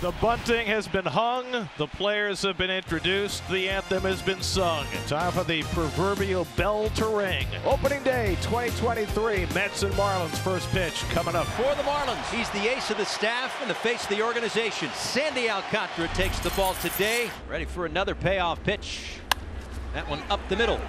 The bunting has been hung. The players have been introduced. The anthem has been sung. Time for the proverbial bell to ring. Opening day 2023. Mets and Marlins first pitch coming up. For the Marlins, he's the ace of the staff and the face of the organization. Sandy Alcantara takes the ball today. Ready for another payoff pitch. That one up the middle.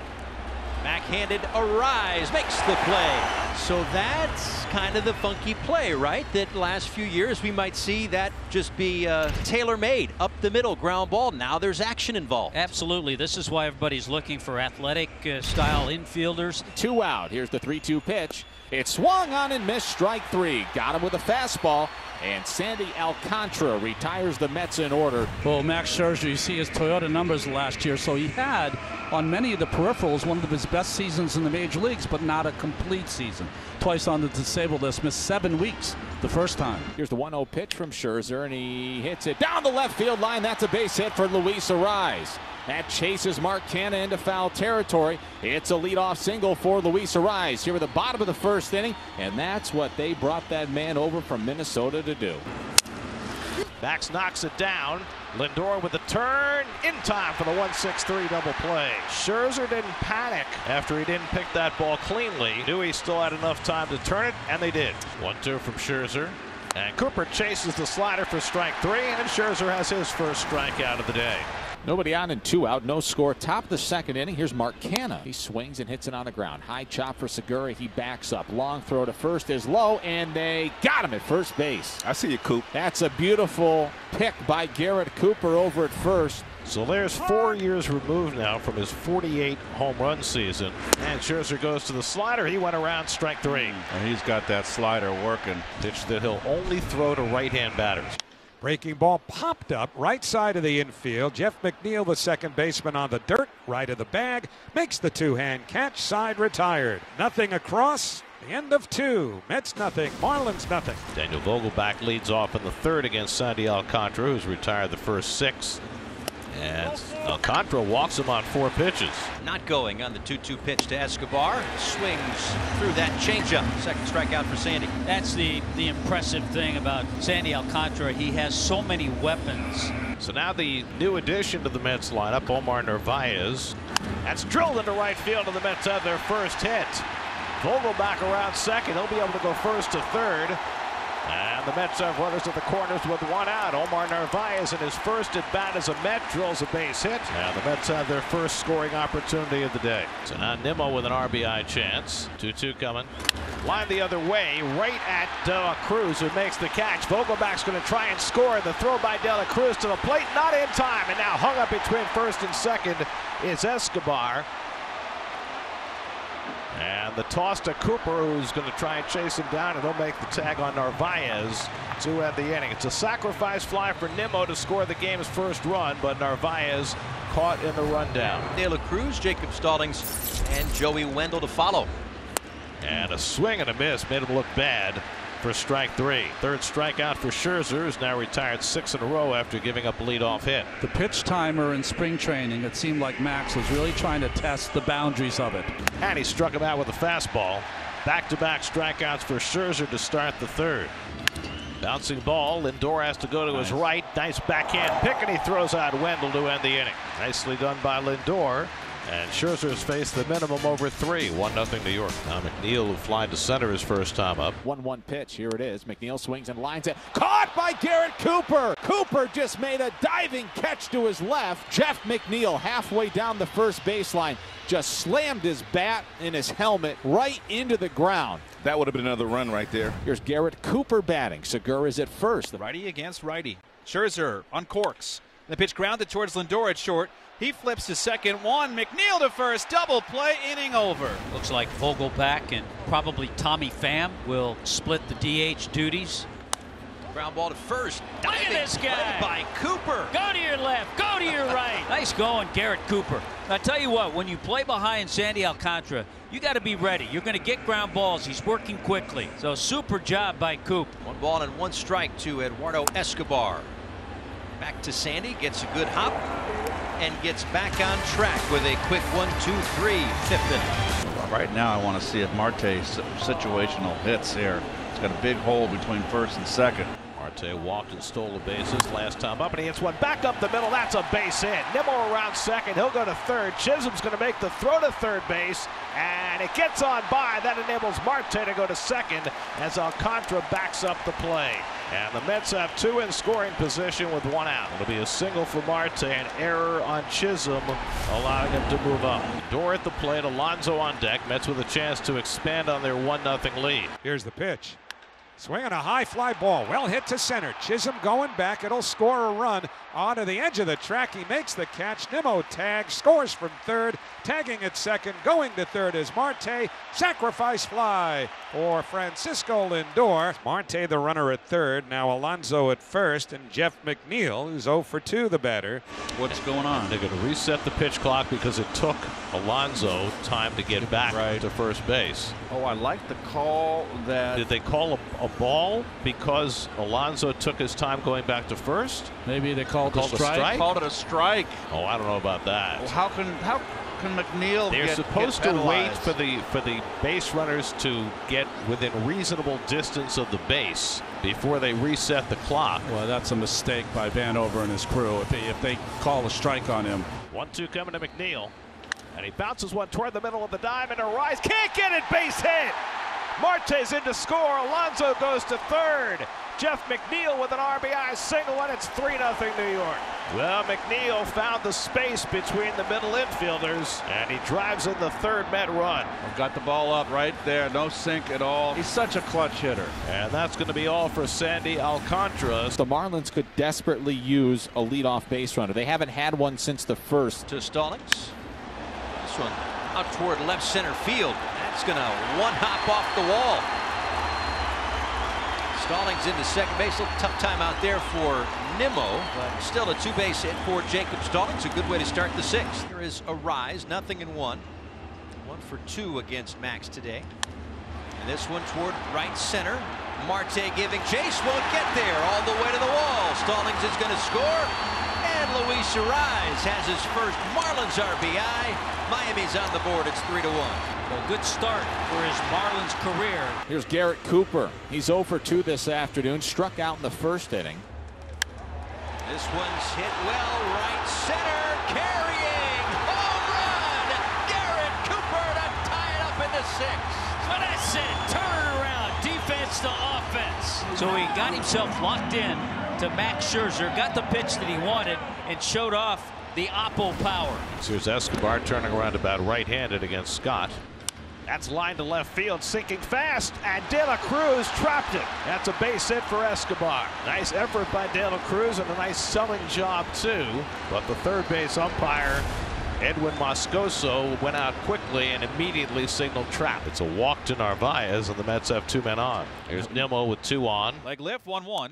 Backhanded Arise makes the play. So that's kind of the funky play, right? That last few years we might see that just be tailor-made, up the middle, ground ball. Now there's action involved. Absolutely. This is why everybody's looking for athletic style infielders. 2 out. Here's the 3-2 pitch. It swung on and missed, strike 3. Got him with a fastball. And Sandy Alcantara retires the Mets in order. Well, Max Scherzer, you see his Toyota numbers last year, so he had, on many of the peripherals, one of his best seasons in the major leagues, but not a complete season. Twice on the disabled list, missed 7 weeks the first time. Here's the 1-0 pitch from Scherzer, and he hits it down the left field line. That's a base hit for Luis Arise. That chases Mark Canha into foul territory. It's a leadoff single for Luis Arise here at the bottom of the first inning, and that's what they brought that man over from Minnesota to do. Max knocks it down. Lindor with the turn in time for the 1-6-3 double play. Scherzer didn't panic after he didn't pick that ball cleanly. Knew he still had enough time to turn it, and they did. 1-2 from Scherzer. And Cooper chases the slider for strike 3, and Scherzer has his first strikeout of the day. Nobody on and 2 out, no score. Top of the second inning. Here's Mark Canha. He swings and hits it on the ground. High chop for Segura. He backs up. Long throw to first is low, and they got him at first base. I see you, Coop. That's a beautiful pick by Garrett Cooper over at first. So there's 4 years removed now from his 48 home run season. And Scherzer goes to the slider. He went around strike 3. And he's got that slider working. Pitch that he'll only throw to right-hand batters. Breaking ball popped up right side of the infield. Jeff McNeil, the second baseman, on the dirt, right of the bag, makes the two-hand catch. Side retired. Nothing across. The end of 2. Mets nothing. Marlins nothing. Daniel Vogelbach leads off in the third against Sandy Alcantara, who's retired the first 6. And Alcantara walks him on 4 pitches. Not going on the 2-2 pitch to Escobar. Swings through that changeup. Second strikeout for Sandy. That's the impressive thing about Sandy Alcantara. He has so many weapons. So now the new addition to the Mets lineup, Omar Narvaez. That's drilled into right field, and the Mets have their first hit. Vogelbach around second. He'll be able to go first to third. And the Mets have runners at the corners with 1 out. Omar Narvaez in his first at bat as a Met drills a base hit. And the Mets have their first scoring opportunity of the day. So now Nimmo with an RBI chance. 2-2 coming. Line the other way, right at De La Cruz, who makes the catch. Vogelbach's going to try and score. The throw by De La Cruz to the plate, not in time. And now hung up between first and second is Escobar. And the toss to Cooper, who's going to try and chase him down, and he'll make the tag on Narvaez to end the inning. It's a sacrifice fly for Nimmo to score the game's first run, but Narvaez caught in the rundown. De La Cruz, Jacob Stallings, and Joey Wendell to follow. And a swing and a miss made him look bad for strike 3. Third strikeout for Scherzer, who's now retired 6 in a row after giving up a leadoff hit. The pitch timer in spring training, it seemed like Max was really trying to test the boundaries of it. And he struck him out with a fastball. Back-to-back strikeouts for Scherzer to start the third. Bouncing ball. Lindor has to go to his right. Nice backhand pick, and he throws out Wendell to end the inning. Nicely done by Lindor. And Scherzer's faced the minimum over 3. 1-0 New York. Now McNeil, who flied to center his first time up. 1-1 pitch. Here it is. McNeil swings and lines it. Caught by Garrett Cooper. Cooper just made a diving catch to his left. Jeff McNeil, halfway down the first baseline, just slammed his bat and his helmet right into the ground. That would have been another run right there. Here's Garrett Cooper batting. Segura's at first. Righty against righty. Scherzer uncorks. The pitch grounded towards Lindor at short. He flips to second. McNeil to first. Double play, inning over. Looks like Vogelbach and probably Tommy Pham will split the DH duties. Ground ball to first. Look at this guy. By Cooper. Go to your left. Go to your right. Nice going, Garrett Cooper. I tell you what, when you play behind Sandy Alcantara, you got to be ready. You're going to get ground balls. He's working quickly. So super job by Coop. 1 ball and 1 strike to Eduardo Escobar. Back to Sandy, gets a good hop, and gets back on track with a quick 1-2-3 fifth inning. Right now I want to see if Marte's situational hits here. It's got a big hole between first and second. Marte walked and stole the bases last time up, and he hits one back up the middle. That's a base hit. Nimmo around second. He'll go to third. Chisholm's going to make the throw to third base, and it gets on by. That enables Marte to go to second as Alcantara backs up the play. And the Mets have two in scoring position with one out. It'll be a single for Marte, an error on Chisholm, allowing him to move up. Door at the plate, Alonso on deck. Mets with a chance to expand on their 1-0 lead. Here's the pitch. Swinging a high fly ball, well hit to center. Chisholm going back, it'll score a run. Onto the edge of the track, he makes the catch. Nimmo tags, scores from third, tagging at second, going to third is Marte. Sacrifice fly for Francisco Lindor. Marte the runner at third, now Alonso at first, and Jeff McNeil, who's 0 for 2, the batter. What's going on? They're going to reset the pitch clock because it took Alonso time to get back to first base. Oh, I like the call that. Did they call a ball because Alonso took his time going back to first? Maybe they called a strike. Called it a strike. Oh, I don't know about that. Well, how can McNeil? They're supposed to wait for the base runners to get within reasonable distance of the base before they reset the clock. Well, that's a mistake by Vanover and his crew. If they call a strike on him. 1-2 coming to McNeil, and he bounces one toward the middle of the diamond. Rise, can't get it, base hit. Marte's in to score. Alonso goes to third. Jeff McNeil with an RBI single, and it's 3-0 New York. Well, McNeil found the space between the middle infielders, and he drives in the third Met run. Got the ball up right there, no sink at all. He's such a clutch hitter. And that's going to be all for Sandy Alcantara. The Marlins could desperately use a leadoff base runner. They haven't had one since the first. To Stallings. This one out toward left center field. That's going to one hop off the wall. Stallings into second base. A little tough time out there for Nimmo, but still a two-base hit for Jacob Stallings. A good way to start the sixth. Here is a rise, 0-1. 1 for 2 against Max today. And this one toward right center. Marte giving chase, won't get there, all the way to the wall. Stallings is going to score, and Luis Arraez has his first Marlins RBI. Miami's on the board. It's 3-1. A good start for his Marlins career. Here's Garrett Cooper. He's 0 for 2 this afternoon. Struck out in the first inning. This one's hit well, right center, carrying, home run! Garrett Cooper to tie it up in the sixth. But that's it, turn around, defense to offense. So he got himself locked in to Max Scherzer, got the pitch that he wanted, and showed off the Oppo power. So here's Escobar turning around about right-handed against Scott. That's line to left field, sinking fast, and De La Cruz trapped it. That's a base hit for Escobar. Nice effort by De La Cruz and a nice selling job too. But the third base umpire, Edwin Moscoso, went out quickly and immediately signaled trap. It's a walk to Narvaez, and the Mets have 2 men on. Here's Nimmo with 2 on. Leg lift, 1-1.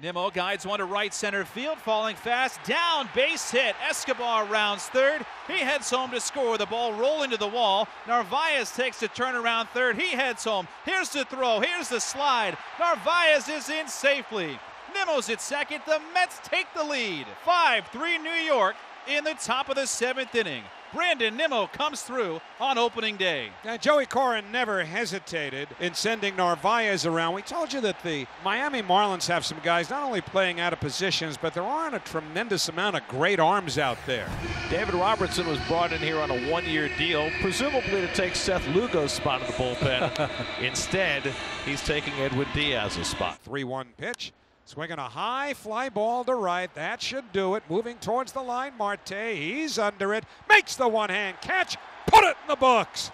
Nimmo guides one to right center field, falling fast, down, base hit. Escobar rounds third. He heads home to score. The ball rolling to the wall. Narvaez takes the turn around third. He heads home. Here's the throw. Here's the slide. Narvaez is in safely. Nimmo's at second. The Mets take the lead. 5-3 New York in the top of the 7th inning. Brandon Nimmo comes through on opening day. Now, Joey Corin never hesitated in sending Narvaez around. We told you that the Miami Marlins have some guys not only playing out of positions, but there aren't a tremendous amount of great arms out there. David Robertson was brought in here on a 1-year deal, presumably to take Seth Lugo's spot in the bullpen. Instead, he's taking Edwin Diaz's spot. 3-1 pitch. Swinging a high fly ball to right. That should do it. Moving towards the line. Marte, he's under it. Makes the one-hand catch. Put it in the books.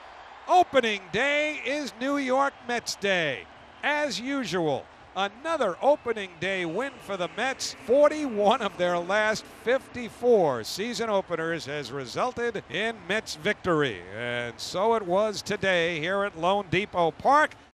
Opening day is New York Mets Day. As usual, another opening day win for the Mets. 41 of their last 54 season openers has resulted in Mets victory. And so it was today here at Lone Depot Park.